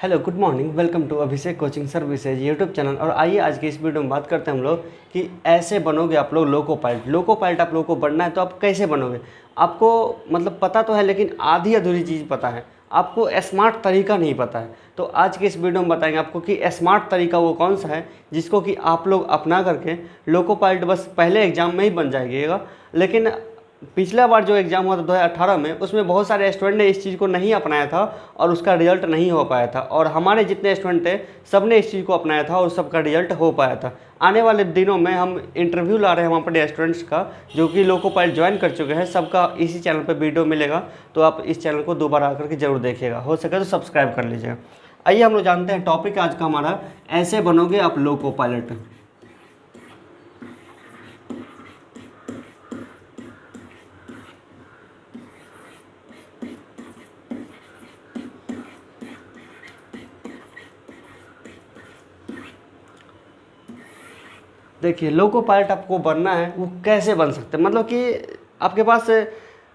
Hello good morning, welcome to Abhishek coaching services YouTube channel. और आइए आज की इस वीडियो में बात करते हैं हम लोग कि ऐसे बनोगे आप लोग लोको पायलट। लोको पायलट आप लोगों को बनना है तो आप कैसे बनोगे। आपको मतलब पता तो है लेकिन आधी अधूरी चीज़ पता है, आपको स्मार्ट तरीका नहीं पता है। तो आज के इस वीडियो में बताएंगे आपको कि स्मार्ट तरीका वो कौन सा है जिसको कि आप लोग अपना करके लोको पायलट बस पहले एग्जाम में ही बन जाएगा। लेकिन पिछला बार जो एग्ज़ाम हुआ था 2018 में, उसमें बहुत सारे स्टूडेंट ने इस चीज़ को नहीं अपनाया था और उसका रिजल्ट नहीं हो पाया था। और हमारे जितने स्टूडेंट थे सब ने इस चीज़ को अपनाया था और सबका रिजल्ट हो पाया था। आने वाले दिनों में हम इंटरव्यू ला रहे हैं हम अपने स्टूडेंट्स का जो कि लोको पायलट ज्वाइन कर चुके हैं, सबका इसी चैनल पर वीडियो मिलेगा। तो आप इस चैनल को दोबारा आकर के जरूर देखिएगा, हो सके तो सब्सक्राइब कर लीजिएगा। आइए हम लोग जानते हैं टॉपिक आज का हमारा, ऐसे बनोगे आप लोको पायलट। देखिए लोको पायलट आपको बनना है वो कैसे बन सकते हैं, मतलब कि आपके पास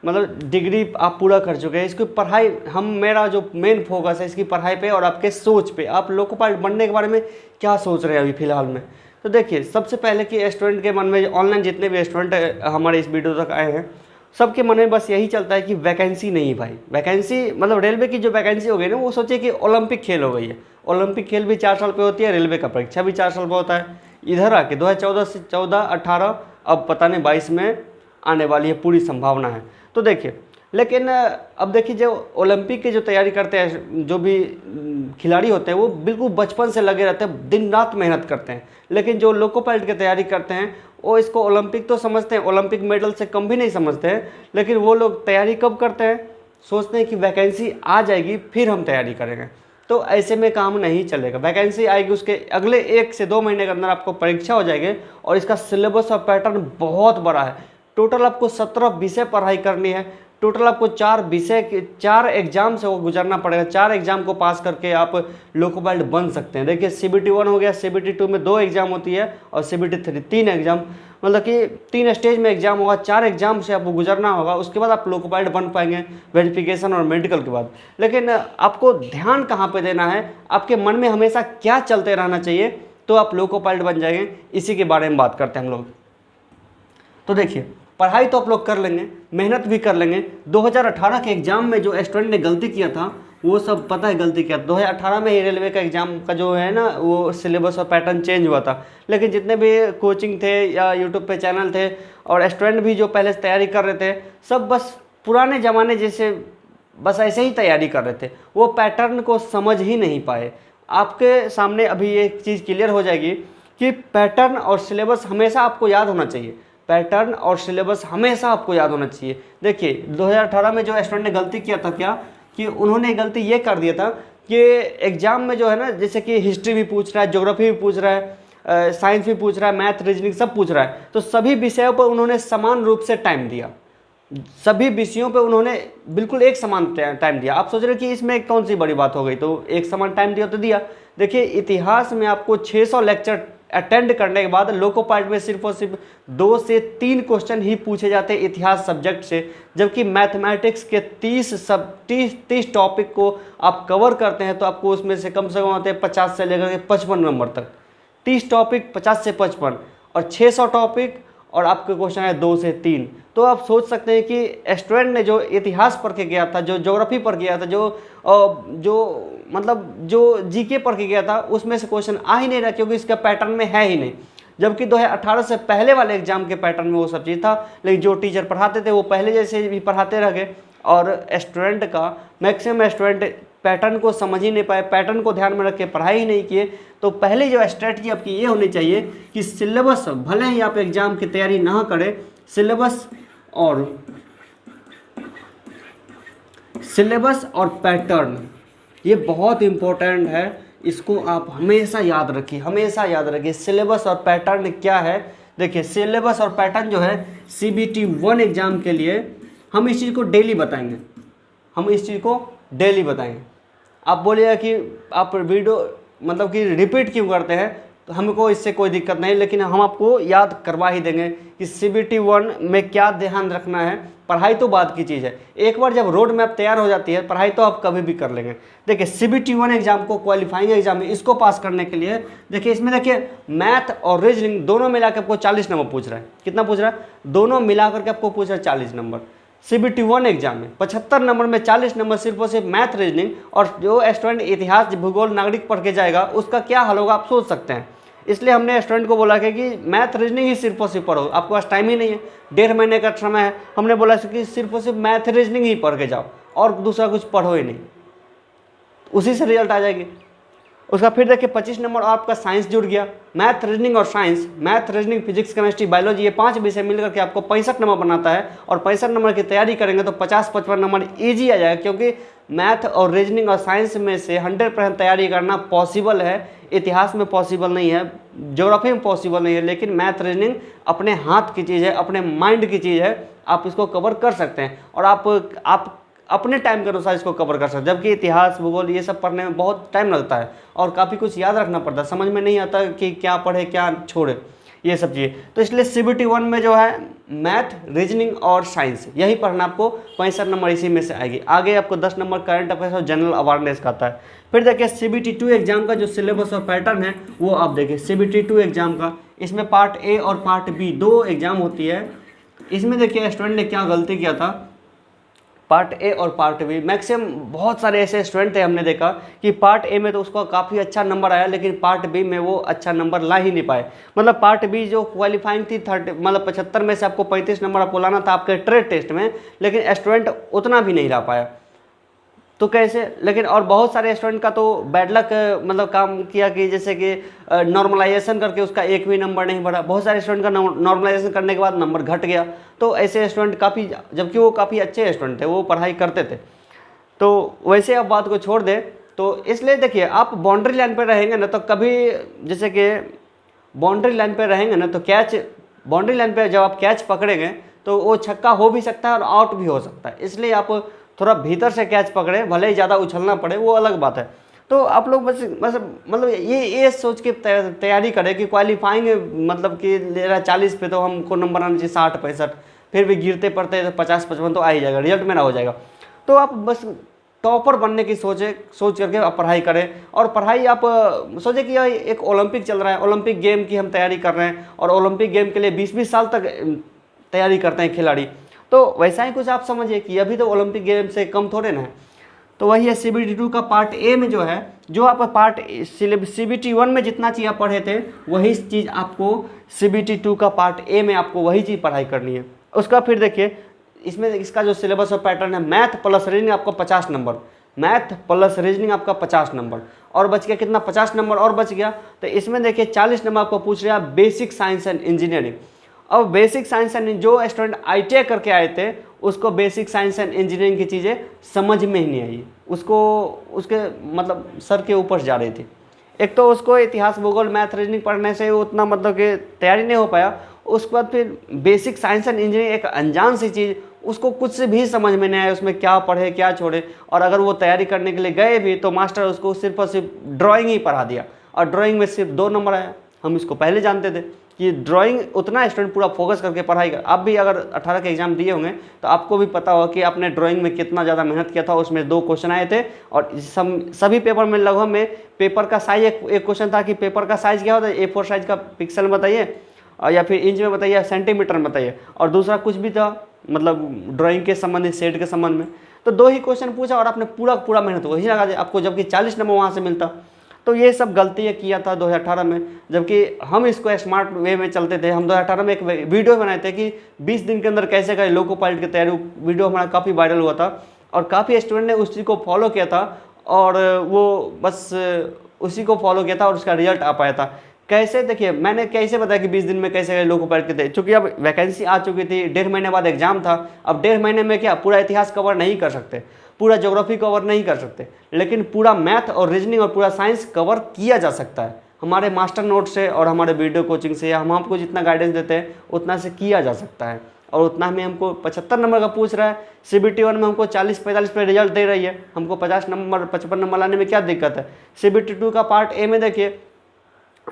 मतलब डिग्री आप पूरा कर चुके हैं, इसकी पढ़ाई मेरा जो मेन फोकस है इसकी पढ़ाई पे और आपके सोच पे। आप लोको पायलट बनने के बारे में क्या सोच रहे हैं अभी फ़िलहाल में। तो देखिए सबसे पहले कि स्टूडेंट के मन में, ऑनलाइन जितने भी स्टूडेंट हमारे इस वीडियो तक आए हैं, सबके मन में बस यही चलता है कि वैकेंसी नहीं भाई। वैकेंसी मतलब रेलवे की जो वैकेंसी हो गई ना, वो सोचिए कि ओलंपिक खेल हो गई है। ओलंपिक खेल भी 4 साल पे होती है, रेलवे का परीक्षा भी 4 साल पे होता है। इधर आके 2014 से 14, 18, अब पता नहीं 22 में आने वाली है, पूरी संभावना है। तो देखिए लेकिन अब देखिए जो ओलंपिक की जो तैयारी करते हैं जो भी खिलाड़ी होते हैं वो बिल्कुल बचपन से लगे रहते हैं, दिन रात मेहनत करते हैं। लेकिन जो लोको पायलट की तैयारी करते हैं वो इसको ओलंपिक तो समझते हैं, ओलंपिक मेडल से कम भी नहीं समझते हैं। लेकिन वो लोग तैयारी कब करते हैं, सोचते हैं कि वैकेंसी आ जाएगी फिर हम तैयारी करेंगे। तो ऐसे में काम नहीं चलेगा। वैकेंसी आएगी उसके अगले 1 से 2 महीने के अंदर आपको परीक्षा हो जाएगी और इसका सिलेबस और पैटर्न बहुत बड़ा है। टोटल आपको 17 विषय पढ़ाई करनी है। टोटल आपको 4 एग्जाम से वो गुजरना पड़ेगा। 4 एग्जाम को पास करके आप लोको पायलट बन सकते हैं। देखिए CBT 1 हो गया, CBT 2 में 2 एग्जाम होती है और CBT 3 3 एग्जाम, मतलब कि 3 स्टेज में एग्जाम होगा। 4 एग्जाम से आपको गुजरना होगा, उसके बाद आप लोको पायलट बन पाएंगे वेरिफिकेशन और मेडिकल के बाद। लेकिन आपको ध्यान कहाँ पे देना है, आपके मन में हमेशा क्या चलते रहना चाहिए तो आप लोको पायलट बन जाएंगे, इसी के बारे में बात करते हैं हम लोग। तो देखिए पढ़ाई तो आप लोग कर लेंगे, मेहनत भी कर लेंगे। 2018 के एग्ज़ाम में जो स्टूडेंट ने गलती किया था वो सब पता है गलती किया। 2018 में ही रेलवे का एग्ज़ाम का जो है ना वो सिलेबस और पैटर्न चेंज हुआ था। लेकिन जितने भी कोचिंग थे या यूट्यूब पे चैनल थे और स्टूडेंट भी जो पहले से तैयारी कर रहे थे, सब बस पुराने ज़माने जैसे बस ऐसे ही तैयारी कर रहे थे, वो पैटर्न को समझ ही नहीं पाए। आपके सामने अभी एक चीज़ क्लियर हो जाएगी कि पैटर्न और सिलेबस हमेशा आपको याद होना चाहिए। पैटर्न और सिलेबस हमेशा आपको याद होना चाहिए। देखिए 2018 में जो स्टूडेंट ने गलती किया था क्या कि उन्होंने गलती ये कर दिया था कि एग्जाम में जो है ना, जैसे कि हिस्ट्री भी पूछ रहा है, ज्योग्राफी भी पूछ रहा है, साइंस भी पूछ रहा है, मैथ रीजनिंग सब पूछ रहा है, तो सभी विषयों पर उन्होंने समान रूप से टाइम दिया। सभी विषयों पे उन्होंने बिल्कुल एक समान टाइम दिया। आप सोच रहे कि इसमें कौन सी बड़ी बात हो गई, तो एक समान टाइम दिया तो दिया। देखिए इतिहास में आपको 600 लेक्चर अटेंड करने के बाद लोको पायलट में सिर्फ और सिर्फ 2 से 3 क्वेश्चन ही पूछे जाते हैं इतिहास सब्जेक्ट से, जबकि मैथमेटिक्स के 30 टॉपिक को आप कवर करते हैं तो आपको उसमें से कम होते हैं 50 से लेकर के 55 नंबर तक। 30 टॉपिक 50 से 55 और 600 टॉपिक और आपके क्वेश्चन है 2 से 3। तो आप सोच सकते हैं कि स्टूडेंट ने जो इतिहास पढ़ के गया था, जो ज्योग्राफी पढ़ गया था, जो जीके पढ़ के गया था, उसमें से क्वेश्चन आ ही नहीं रहा क्योंकि इसका पैटर्न में है ही नहीं। जबकि 2018 से पहले वाले एग्जाम के पैटर्न में वो सब चीज़ था, लेकिन जो टीचर पढ़ाते थे वो पहले जैसे भी पढ़ाते रह गए और स्टूडेंट का मैक्सिमम स्टूडेंट पैटर्न को समझ ही नहीं पाए, पैटर्न को ध्यान में रख के पढ़ाई ही नहीं किए। तो पहले जो स्ट्रेटजी आपकी ये होनी चाहिए कि सिलेबस, भले ही आप एग्जाम की तैयारी ना करें, सिलेबस और पैटर्न ये बहुत इम्पोर्टेंट है। इसको आप हमेशा याद रखिए, हमेशा याद रखिए। सिलेबस और पैटर्न क्या है, देखिए सिलेबस और पैटर्न जो है CBT 1 एग्ज़ाम के लिए हम इस चीज़ को डेली बताएंगे, आप बोलिएगा कि आप वीडियो मतलब कि रिपीट क्यों करते हैं, तो हमको इससे कोई दिक्कत नहीं, लेकिन हम आपको याद करवा ही देंगे कि CBT 1 में क्या ध्यान रखना है। पढ़ाई तो बात की चीज़ है, एक बार जब रोड मैप तैयार हो जाती है, पढ़ाई तो आप कभी भी कर लेंगे। देखिए CBT 1 एग्जाम को, क्वालिफाइंग एग्जाम है, इसको पास करने के लिए देखिए इसमें देखिए मैथ और रीजनिंग दोनों मिला के आपको 40 नंबर पूछ रहा है। कितना पूछ रहा है? दोनों मिला करके आपको पूछ रहा है 40 नंबर। CBT 1 एग्जाम में 75 नंबर में 40 नंबर सिर्फ और सिर्फ मैथ रीजनिंग, और जो स्टूडेंट इतिहास भूगोल नागरिक पढ़ के जाएगा उसका क्या हाल होगा आप सोच सकते हैं। इसलिए हमने स्टूडेंट को बोला कि मैथ रीजनिंग ही सिर्फ और सिर्फ पढ़ो, आपके पास टाइम ही नहीं है, 1.5 महीने का समय है, हमने बोला कि सिर्फ और सिर्फ मैथ रीजनिंग ही पढ़ के जाओ और दूसरा कुछ पढ़ो ही नहीं, उसी से रिजल्ट आ जाएगी उसका। फिर देखिए 25 नंबर आपका साइंस जुड़ गया, मैथ रीजनिंग और science, math reasoning physics chemistry biology, ये 5 विषय मिलकर के आपको 65 नंबर बनाता है। और 65 नंबर की तैयारी करेंगे तो 50-55 नंबर ईजी आ जाएगा, क्योंकि मैथ और रीजनिंग और साइंस में से 100% तैयारी करना पॉसिबल है। इतिहास में पॉसिबल नहीं है, ज्योग्राफी में पॉसिबल नहीं है, लेकिन मैथ रीजनिंग अपने हाथ की चीज़ है, अपने माइंड की चीज़ है, आप इसको कवर कर सकते हैं और आप अपने टाइम के अनुसार इसको कवर कर सकते हैं। जबकि इतिहास भूगोल ये सब पढ़ने में बहुत टाइम लगता है और काफ़ी कुछ याद रखना पड़ता है, समझ में नहीं आता कि क्या पढ़े क्या छोड़े, ये सब चीज़ें। तो इसलिए CBT 1 में जो है मैथ रीजनिंग और साइंस यही पढ़ना, आपको 65 नंबर इसी में से आएगी। आगे आपको 10 नंबर करंट अफेयर्स और जनरल अवेयरनेस का आता है। फिर देखिए CBT 2 एग्जाम का जो सिलेबस और पैटर्न है वो आप देखिए। CBT 2 एग्जाम का इसमें पार्ट ए और पार्ट बी 2 एग्जाम होती है। इसमें देखिए स्टूडेंट ने क्या गलती किया था, पार्ट ए और पार्ट बी, मैक्सिमम बहुत सारे ऐसे स्टूडेंट थे हमने देखा कि पार्ट ए में तो उसको काफ़ी अच्छा नंबर आया, लेकिन पार्ट बी में वो अच्छा नंबर ला ही नहीं पाए। मतलब पार्ट बी जो क्वालिफाइंग थी 75 में से आपको 35 नंबर आपको लाना था आपके ट्रेड टेस्ट में, लेकिन स्टूडेंट उतना भी नहीं ला पाया। तो कैसे? लेकिन और बहुत सारे स्टूडेंट का तो बैड लक मतलब काम किया कि जैसे कि नॉर्मलाइजेशन करके उसका एक भी नंबर नहीं बढ़ा। बहुत सारे स्टूडेंट का नॉर्मलाइजेशन करने के बाद नंबर घट गया। तो ऐसे स्टूडेंट काफ़ी, जबकि वो काफ़ी अच्छे स्टूडेंट थे, वो पढ़ाई करते थे। तो वैसे आप बात को छोड़ दें, तो इसलिए देखिए आप बाउंड्री लाइन पर रहेंगे ना, तो कभी जैसे कि बाउंड्री लाइन पर रहेंगे ना तो कैच, बाउंड्री लाइन पर जब आप कैच पकड़ेंगे तो वो छक्का हो भी सकता है और आउट भी हो सकता है। इसलिए आप थोड़ा भीतर से कैच पकड़े, भले ही ज़्यादा उछलना पड़े, वो अलग बात है। तो आप लोग बस मतलब ये सोच के तैयारी करें कि क्वालिफाइंग मतलब कि ले रहा 40 पे तो हमको नंबर आना चाहिए 60-65, फिर भी गिरते पड़ते तो 50-55 तो आ ही जाएगा, रिजल्ट में ना हो जाएगा। तो आप बस टॉपर बनने की सोच करके आप पढ़ाई करें। और पढ़ाई आप सोचे कि एक ओलंपिक चल रहा है, ओलंपिक गेम की हम तैयारी कर रहे हैं और ओलंपिक गेम के लिए 20-20 साल तक तैयारी करते हैं खिलाड़ी। तो वैसा ही कुछ आप समझिए कि अभी तो ओलंपिक गेम से कम थोड़े ना है। तो वही है CBT 2 का पार्ट ए में जो है, जो आप पार्ट CBT 1 में जितना चीज़ आप पढ़े थे वही चीज़ आपको CBT 2 का पार्ट ए में आपको वही चीज़ पढ़ाई करनी है। उसका फिर देखिए इसमें इसका जो सिलेबस और पैटर्न है, मैथ प्लस रीजनिंग आपका 50 नंबर, मैथ प्लस रीजनिंग आपका 50 नंबर, और बच गया कितना? 50 नंबर और बच गया। तो इसमें देखिए 40 नंबर आपको पूछ रहा है बेसिक साइंस एंड इंजीनियरिंग। अब बेसिक साइंस एंड, जो स्टूडेंट ITI करके आए थे उसको बेसिक साइंस एंड इंजीनियरिंग की चीज़ें समझ में ही नहीं आई, उसको उसके मतलब सर के ऊपर जा रही थी। एक तो उसको इतिहास भूगोल मैथ रीजनिंग पढ़ने से उतना मतलब कि तैयारी नहीं हो पाया। उसके बाद फिर बेसिक साइंस एंड इंजीनियरिंग एक अनजान सी चीज़, उसको कुछ से भी समझ में नहीं आया उसमें क्या पढ़े क्या छोड़े। और अगर वो तैयारी करने के लिए गए भी तो मास्टर उसको सिर्फ और सिर्फ ड्राइंग ही पढ़ा दिया और ड्राइंग में सिर्फ 2 नंबर आया। हम इसको पहले जानते थे कि ड्राइंग उतना स्टूडेंट पूरा फोकस करके पढ़ाई कर। आप भी अगर 18 के एग्जाम दिए होंगे तो आपको भी पता होगा कि आपने ड्राइंग में कितना ज़्यादा मेहनत किया था। उसमें 2 क्वेश्चन आए थे और सभी पेपर में लगभग में पेपर का साइज एक क्वेश्चन था कि पेपर का साइज क्या होता है, A4 साइज का पिक्सल में बताइए और या फिर इंच में बताइए, सेंटीमीटर में बताइए, और दूसरा कुछ भी था मतलब ड्राइंग के संबंधित सेट के संबंध में। तो 2 ही क्वेश्चन पूछा और आपने पूरा मेहनत वही लगा दिया आपको, जबकि 40 नंबर वहाँ से मिलता। तो ये सब गलतियाँ किया था 2018 में, जबकि हम इसको स्मार्ट वे में चलते थे। हम 2018 में एक वीडियो बनाए थे कि 20 दिन के अंदर कैसे करें लोको पायलट की तैयारी। वीडियो हमारा काफ़ी वायरल हुआ था और काफ़ी स्टूडेंट ने उस चीज़ को फॉलो किया था और वो बस उसी को फॉलो किया था और उसका रिजल्ट आ पाया था। कैसे? देखिए मैंने कैसे बताया कि 20 दिन में कैसे लोको पायलट की तैयारी, चूँकि अब वैकेंसी आ चुकी थी, 1.5 महीने बाद एग्जाम था। अब 1.5 महीने में क्या पूरा इतिहास कवर नहीं कर सकते, पूरा ज्योग्राफी कवर नहीं कर सकते, लेकिन पूरा मैथ और रीजनिंग और पूरा साइंस कवर किया जा सकता है हमारे मास्टर नोट से और हमारे वीडियो कोचिंग से। हम आपको जितना गाइडेंस देते हैं उतना से किया जा सकता है। और उतना में हमको 75 नंबर का पूछ रहा है, CBT 1 में हमको 40-45 पे रिजल्ट दे रही है, हमको 50 नंबर 55 नंबर लाने में क्या दिक्कत है। CBT 2 का पार्ट ए में देखिए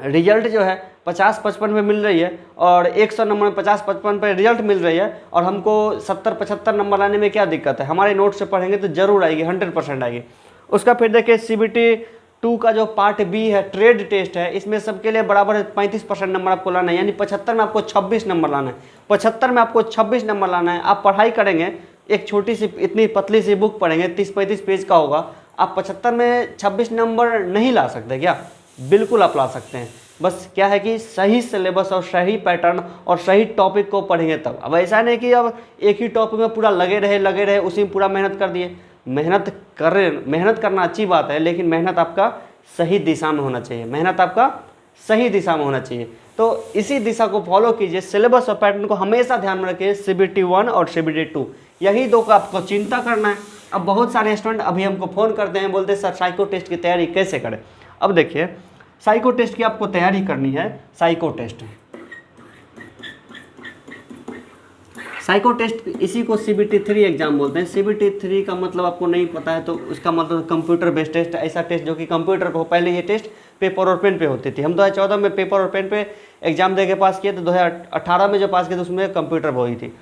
रिजल्ट जो है 50-55 पे मिल रही है और 100 नंबर में 50-55 पे रिजल्ट मिल रही है और हमको 70-75 नंबर लाने में क्या दिक्कत है, हमारे नोट से पढ़ेंगे तो जरूर आएगी, 100% आएगी। उसका फिर देखिए CBT 2 का जो पार्ट बी है, ट्रेड टेस्ट है, इसमें सबके लिए बराबर 35% नंबर आपको लाना है, यानी 75 में आपको 26 नंबर लाना है। 75 में आपको 26 नंबर लाना है। आप पढ़ाई करेंगे, एक छोटी सी इतनी पतली सी बुक पढ़ेंगे, 30-35 पेज का होगा, आप 75 में 26 नंबर नहीं ला सकते क्या? बिल्कुल आप ला सकते हैं। बस क्या है कि सही सिलेबस और सही पैटर्न और सही टॉपिक को पढ़ेंगे तब। अब ऐसा नहीं कि अब एक ही टॉपिक में पूरा लगे रहे उसी में पूरा मेहनत कर दिए। मेहनत करना अच्छी बात है, लेकिन मेहनत आपका सही दिशा में होना चाहिए, मेहनत आपका सही दिशा में होना चाहिए। तो इसी दिशा को फॉलो कीजिए, सिलेबस और पैटर्न को हमेशा ध्यान में रखिए। CBT 1 और CBT 2 यही दो का आपको चिंता करना है। अब बहुत सारे स्टूडेंट अभी हमको फ़ोन करते हैं, बोलते हैं सर साइको टेस्ट की तैयारी कैसे करें। अब देखिए, साइको टेस्ट की आपको तैयारी करनी है। साइको टेस्ट इसी को CBT 3 एग्जाम बोलते हैं। CBT 3 का मतलब आपको नहीं पता है तो उसका मतलब कंप्यूटर बेस्ड टेस्ट, ऐसा टेस्ट जो कि कंप्यूटर पे हो। पहले ये टेस्ट पेपर और पेन पे होती थी। हम 2014 में पेपर और पेन पे एग्जाम दे के पास किए, तो 2018 में जो पास किए तो उसमें कंप्यूटर पे हुई थी।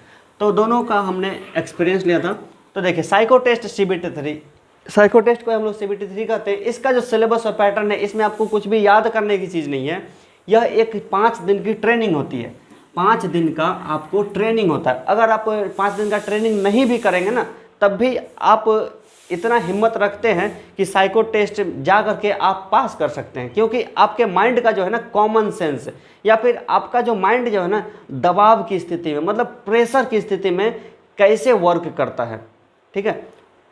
तो दोनों का हमने एक्सपीरियंस लिया था। तो देखिए, psycho test CBT 3, psycho test को हम लोग CBT 3 कहते हैं। इसका जो सिलेबस और पैटर्न है, इसमें आपको कुछ भी याद करने की चीज़ नहीं है। यह एक 5 दिन की ट्रेनिंग होती है। 5 दिन का आपको ट्रेनिंग होता है। अगर आप 5 दिन का ट्रेनिंग नहीं भी करेंगे ना, तब भी आप इतना हिम्मत रखते हैं कि साइको टेस्ट जा करके आप पास कर सकते हैं, क्योंकि आपके माइंड का जो है ना कॉमन सेंस, या फिर आपका जो माइंड जो है ना दबाव की स्थिति में, मतलब प्रेशर की स्थिति में कैसे वर्क करता है, ठीक है,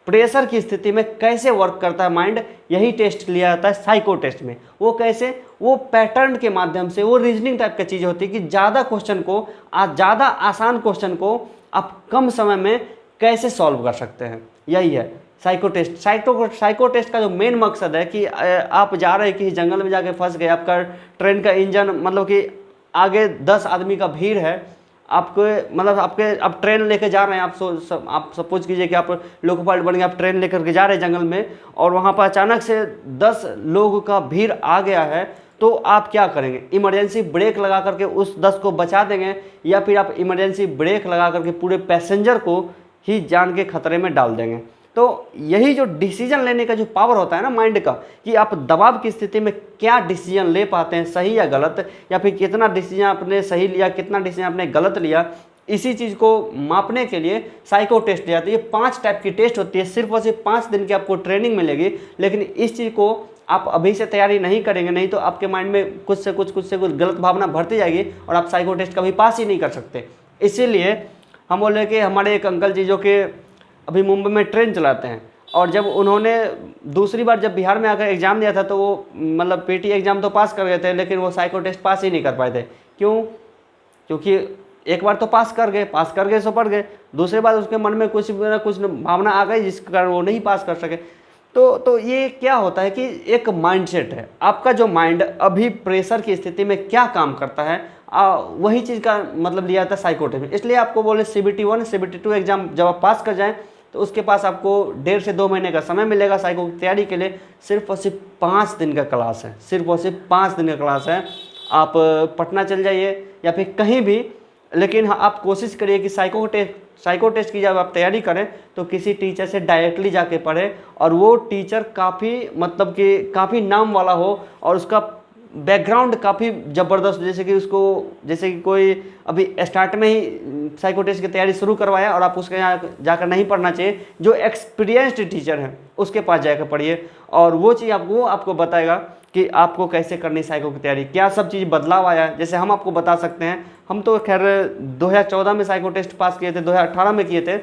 प्रेशर की स्थिति में कैसे वर्क करता है माइंड, यही टेस्ट लिया जाता है साइको टेस्ट में। वो कैसे, वो पैटर्न के माध्यम से, वो रीजनिंग टाइप की चीज़ होती है कि ज़्यादा क्वेश्चन को, ज़्यादा आसान क्वेश्चन को आप कम समय में कैसे सॉल्व कर सकते हैं, यही है साइको टेस्ट। साइको टेस्ट का जो मेन मकसद है कि आप जा रहे हैं कि जंगल में जाके फंस गए, आपका ट्रेन का इंजन, मतलब कि आगे 10 आदमी का भीड़ है, आपको मतलब आप ट्रेन लेके जा रहे हैं, आप सपोज कीजिए कि आप लोको पायलट बन गए, आप ट्रेन लेकर के जा रहे हैं जंगल में, और वहाँ पर अचानक से 10 लोगों का भीड़ आ गया है, तो आप क्या करेंगे? इमरजेंसी ब्रेक लगा करके उस 10 को बचा देंगे, या फिर आप इमरजेंसी ब्रेक लगा करके पूरे पैसेंजर को ही जान के खतरे में डाल देंगे। तो यही जो डिसीजन लेने का जो पावर होता है ना माइंड का, कि आप दबाव की स्थिति में क्या डिसीजन ले पाते हैं, सही या गलत, या फिर कितना डिसीजन आपने सही लिया, कितना डिसीजन आपने गलत लिया, इसी चीज़ को मापने के लिए साइको टेस्ट लिया जाता है। ये 5 टाइप की टेस्ट होती है, सिर्फ और सिर्फ 5 दिन की आपको ट्रेनिंग मिलेगी। लेकिन इस चीज़ को आप अभी से तैयारी नहीं करेंगे, नहीं तो आपके माइंड में कुछ से कुछ गलत भावना भरती जाएगी और आप साइको टेस्ट कभी पास ही नहीं कर सकते। इसीलिए हम बोले कि हमारे एक अंकल जी जो कि अभी मुंबई में ट्रेन चलाते हैं, और जब उन्होंने दूसरी बार जब बिहार में आकर एग्ज़ाम दिया था, तो वो मतलब PT एग्ज़ाम तो पास कर गए थे, लेकिन वो साइको टेस्ट पास ही नहीं कर पाए थे। क्यों? क्योंकि एक बार तो पास कर गए सो पढ़ गए, दूसरी बार उसके मन में कुछ ना कुछ भावना आ गई जिस कारण वो नहीं पास कर सके। तो ये क्या होता है कि एक माइंडसेट है, आपका जो माइंड अभी प्रेशर की स्थिति में क्या काम करता है, वही चीज़ का मतलब लिया जाता है साइको टेस्ट में। इसलिए आपको बोले CBT 1 CBT 2 एग्जाम जब आप पास कर जाएं, तो उसके पास आपको 1.5 से 2 महीने का समय मिलेगा साइको की तैयारी के लिए। सिर्फ और सिर्फ 5 दिन का क्लास है, सिर्फ और सिर्फ 5 दिन का क्लास है। आप पटना चल जाइए या फिर कहीं भी, लेकिन हाँ, आप कोशिश करिए कि साइको टेस्ट की जब आप तैयारी करें तो किसी टीचर से डायरेक्टली जाके पढ़ें, और वो टीचर काफ़ी मतलब कि काफ़ी नाम वाला हो, और उसका बैकग्राउंड काफ़ी ज़बरदस्त, जैसे कि कोई अभी स्टार्ट में ही साइको टेस्ट की तैयारी शुरू करवाया और आप उसके यहाँ जाकर नहीं पढ़ना चाहिए। जो एक्सपीरियंस्ड टीचर हैं उसके पास जाकर पढ़िए, और वो चीज़ आपको बताएगा कि आपको कैसे करनी साइको की तैयारी, क्या सब चीज़ बदलाव आया है। जैसे हम आपको बता सकते हैं, हम तो खैर 2014 में साइको टेस्ट पास किए थे, 2018 में किए थे,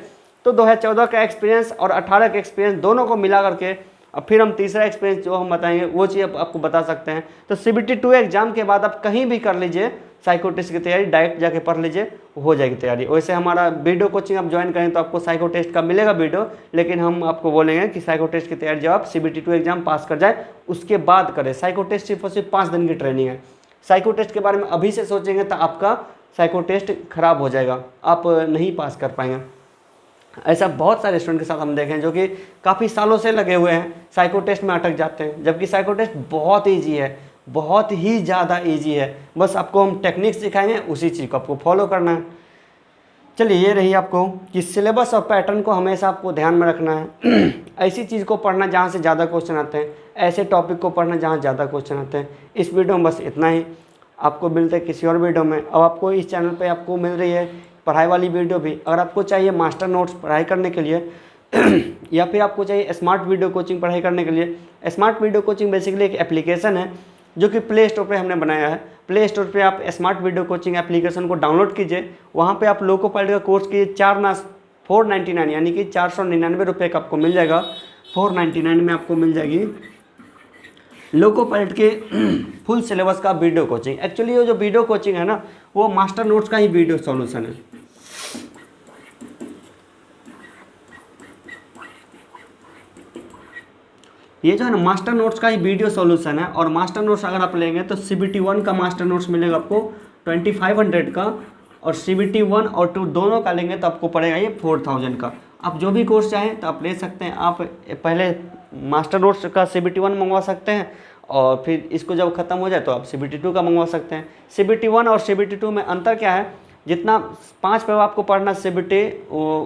तो 2014 का एक्सपीरियंस और 18 का एक्सपीरियंस दोनों को मिला करके अब फिर हम तीसरा एक्सपीरियंस जो हम बताएंगे वो चीज़ आपको बता सकते हैं। तो CBT 2 एग्जाम के बाद आप कहीं भी कर लीजिए साइको टेस्ट की तैयारी, डायरेक्ट जाके पढ़ लीजिए, हो जाएगी तैयारी। वैसे हमारा वीडियो कोचिंग आप ज्वाइन करें तो आपको साइको टेस्ट का मिलेगा वीडियो, लेकिन हम आपको बोलेंगे कि साइको टेस्ट की तैयारी जब आप CBT 2 एग्जाम पास कर जाए उसके बाद करें। साइको टेस्ट सिर्फ और सिर्फ 5 दिन की ट्रेनिंग है। साइको टेस्ट के बारे में अभी से सोचेंगे तो आपका साइको टेस्ट खराब हो जाएगा, आप नहीं पास कर पाएंगे। ऐसा बहुत सारे स्टूडेंट के साथ हम देखें जो कि काफ़ी सालों से लगे हुए हैं, साइको टेस्ट में अटक जाते हैं, जबकि साइको टेस्ट बहुत ईजी है, बहुत ही ज़्यादा ईजी है। बस आपको हम टेक्निक सिखाएंगे, उसी चीज़ को आपको फॉलो करना है। चलिए, ये रही आपको कि सिलेबस और पैटर्न को हमेशा आपको ध्यान में रखना है। ऐसी चीज़ को पढ़ना जहाँ से ज़्यादा क्वेश्चन आते हैं, ऐसे टॉपिक को पढ़ना जहाँ ज़्यादा क्वेश्चन आते हैं। इस वीडियो में बस इतना ही, आपको मिलते हैं किसी और वीडियो में। अब आपको इस चैनल पे आपको मिल रही है पढ़ाई वाली वीडियो भी। अगर आपको चाहिए मास्टर नोट्स पढ़ाई करने के लिए या फिर आपको चाहिए स्मार्ट वीडियो कोचिंग पढ़ाई करने के लिए, स्मार्ट वीडियो कोचिंग बेसिकली एक एप्लीकेशन है जो कि प्ले स्टोर पे हमने बनाया है। प्ले स्टोर पे आप स्मार्ट वीडियो कोचिंग एप्लीकेशन को डाउनलोड कीजिए, वहाँ पे आप लोको पायलट का कोर्स कीजिए। 499 यानी कि 499 रुपये का आपको मिल जाएगा। 499 में आपको मिल जाएगी लोको पायलट के फुल सिलेबस का वीडियो कोचिंग। एक्चुअली ये जो वीडियो कोचिंग है ना, वो मास्टर नोट्स का ही वीडियो सॉल्यूशन है। ये जो है ना मास्टर नोट्स का ही वीडियो सॉल्यूशन है। और मास्टर नोट्स अगर आप लेंगे तो CBT 1 का मास्टर नोट्स मिलेगा आपको 2500 का, और CBT 1 और 2 दोनों का लेंगे तो आपको पड़ेगा ये 4000 का। आप जो भी कोर्स चाहें तो आप ले सकते हैं। आप पहले मास्टर नोट्स का CBT 1 मंगवा सकते हैं, और फिर इसको जब ख़त्म हो जाए तो आप CBT 2 का मंगवा सकते हैं। CBT 1 और CBT 2 में अंतर क्या है? जितना 5 पेपर आपको पढ़ना CBT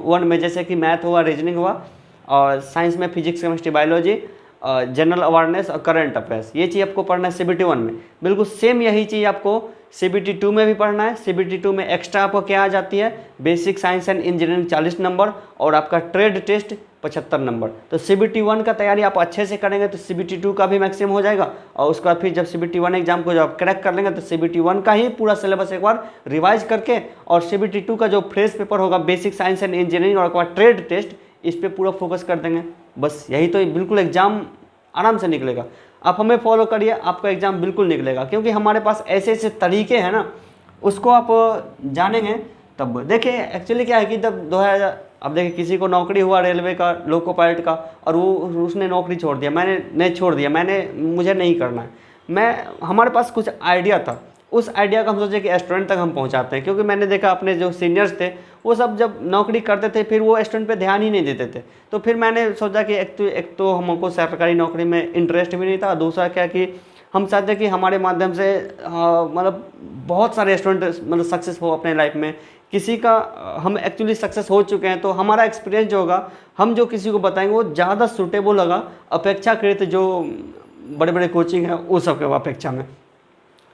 1 में, जैसे कि मैथ हुआ, रीजनिंग हुआ, और साइंस में physics, chemistry, biology, general awareness और करंट अफेयर्स, ये चीज़ आपको पढ़ना है CBT 1 में। बिल्कुल सेम यही चीज़ आपको CBT 2 में भी पढ़ना है। CBT 2 में एक्स्ट्रा आपको क्या आ जाती है? Basic science and engineering 40 number, और आपका ट्रेड टेस्ट 75 नंबर। तो CBT 1 का तैयारी आप अच्छे से करेंगे तो CBT 2 का भी मैक्सिमम हो जाएगा, और उसके बाद फिर जब CBT 1 एग्जाम को जब क्रैक कर लेंगे तो CBT 1 का ही पूरा सिलेबस एक बार रिवाइज करके, और CBT 2 का जो फ्रेश पेपर होगा बेसिक साइंस एंड इंजीनियरिंग और उसके बाद ट्रेड टेस्ट, इस पर पूरा फोकस कर देंगे। बस यही तो, बिल्कुल एग्जाम आराम से निकलेगा। आप हमें फॉलो करिए, आपका एग्ज़ाम बिल्कुल निकलेगा, क्योंकि हमारे पास ऐसे ऐसे तरीके हैं ना, उसको आप जानेंगे तब। देखिए एक्चुअली क्या है कि जब 2000, अब देखिए किसी को नौकरी हुआ रेलवे का, लोको पायलट का, और वो उसने नौकरी छोड़ दिया, मैंने छोड़ दिया, मुझे नहीं करना है। हमारे पास कुछ आइडिया था, उस आइडिया को हम सोचे कि स्टूडेंट तक हम पहुंचाते हैं। क्योंकि मैंने देखा अपने जो सीनियर्स थे वो सब जब नौकरी करते थे फिर वो स्टूडेंट पे ध्यान ही नहीं देते थे। तो फिर मैंने सोचा कि एक तो हमको सरकारी नौकरी में इंटरेस्ट भी नहीं था, दूसरा क्या कि हम चाहते कि हमारे माध्यम से मतलब बहुत सारे स्टूडेंट मतलब सक्सेस हो अपने लाइफ में। किसी का हम एक्चुअली सक्सेस हो चुके हैं, तो हमारा एक्सपीरियंस जो होगा, हम जो किसी को बताएंगे वो ज़्यादा सूटेबल होगा अपेक्षाकृत जो बड़े बड़े कोचिंग है वो सब के अपेक्षा में।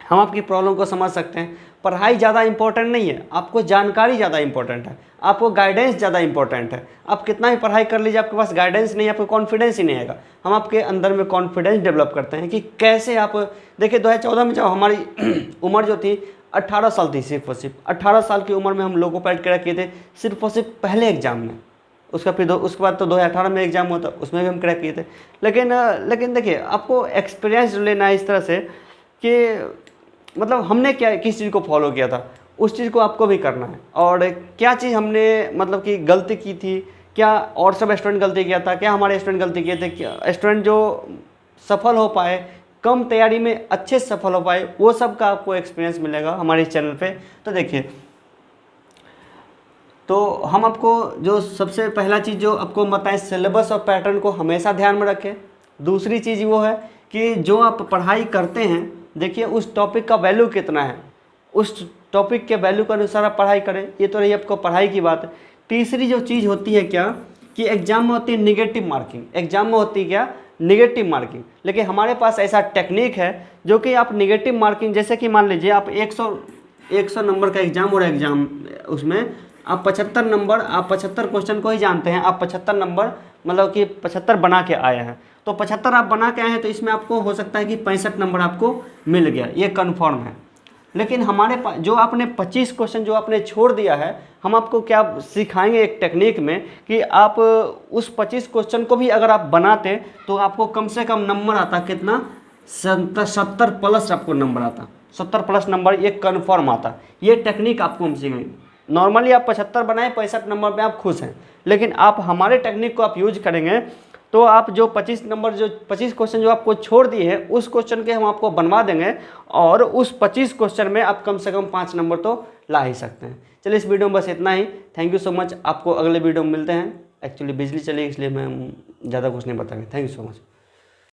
हम आपकी प्रॉब्लम को समझ सकते हैं। पढ़ाई ज़्यादा इंपॉर्टेंट नहीं है, आपको जानकारी ज़्यादा इंपॉर्टेंट है, आपको गाइडेंस ज़्यादा इंपॉर्टेंट है। आप कितना भी पढ़ाई कर लीजिए, आपके पास गाइडेंस नहीं है, आपको कॉन्फिडेंस ही नहीं आएगा। हम आपके अंदर में कॉन्फिडेंस डेवलप करते हैं कि कैसे आप, देखिए 2014 में जब हमारी उम्र जो थी 18 साल थी, सिर्फ और सिर्फ 18 साल की उम्र में हम लोको पायलट क्रैक किए थे, सिर्फ और सिर्फ पहले एग्जाम में। उसके बाद तो 2018 में एग्जाम हुआ था, उसमें भी हम क्रैक किए थे। लेकिन देखिए आपको एक्सपीरियंस लेना है इस तरह से कि मतलब हमने क्या किस चीज़ को फॉलो किया था, उस चीज़ को आपको भी करना है। और क्या चीज़ हमने मतलब कि गलती की थी, क्या और सब स्टूडेंट गलती किया था, क्या हमारे स्टूडेंट गलती किए थे, क्या स्टूडेंट जो सफल हो पाए, कम तैयारी में अच्छे सफल हो पाए, वो सब का आपको एक्सपीरियंस मिलेगा हमारे इस चैनल पे। तो देखिए, तो हम आपको जो सबसे पहला चीज़ जो आपको बताएं, सिलेबस और पैटर्न को हमेशा ध्यान में रखें। दूसरी चीज़ वो है कि जो आप पढ़ाई करते हैं, देखिए उस टॉपिक का वैल्यू कितना है, उस टॉपिक के वैल्यू के अनुसार आप पढ़ाई करें। ये तो रही आपको पढ़ाई की बात। तीसरी जो चीज़ होती है क्या कि एग्जाम में होती है निगेटिव मार्किंग। एग्जाम में होती है क्या? Negative marking. लेकिन हमारे पास ऐसा टेक्निक है जो कि आप निगेटिव मार्किंग, जैसे कि मान लीजिए आप 100 नंबर का एग्जाम हो रहा है, एग्जाम उसमें आप 75 नंबर, आप 75 क्वेश्चन को ही जानते हैं, आप 75 नंबर मतलब कि 75 बना के आए हैं, तो 75 आप बना के आए हैं, तो इसमें आपको हो सकता है कि 65 नंबर आपको मिल गया, ये कन्फर्म है। लेकिन हमारे पास जो आपने 25 क्वेश्चन जो आपने छोड़ दिया है, हम आपको क्या सिखाएंगे एक टेक्निक में कि आप उस 25 क्वेश्चन को भी अगर आप बनाते तो आपको कम से कम नंबर आता कितना, 70 प्लस आपको नंबर आता, 70 प्लस नंबर ये कन्फर्म आता। ये टेक्निक आपको हम सिखाएंगे। नॉर्मली आप 75 बनाए, 65 नंबर में आप खुश हैं, लेकिन आप हमारे टेक्निक को आप यूज करेंगे तो आप जो 25 क्वेश्चन जो आपको छोड़ दिए हैं, उस क्वेश्चन के हम आपको बनवा देंगे, और उस 25 क्वेश्चन में आप कम से कम 5 नंबर तो ला ही सकते हैं। चलिए इस वीडियो में बस इतना ही। Thank you so much. आपको अगले वीडियो में मिलते हैं। एक्चुअली बिजली चली इसलिए मैं ज़्यादा कुछ नहीं बताएंगे। Thank you so much.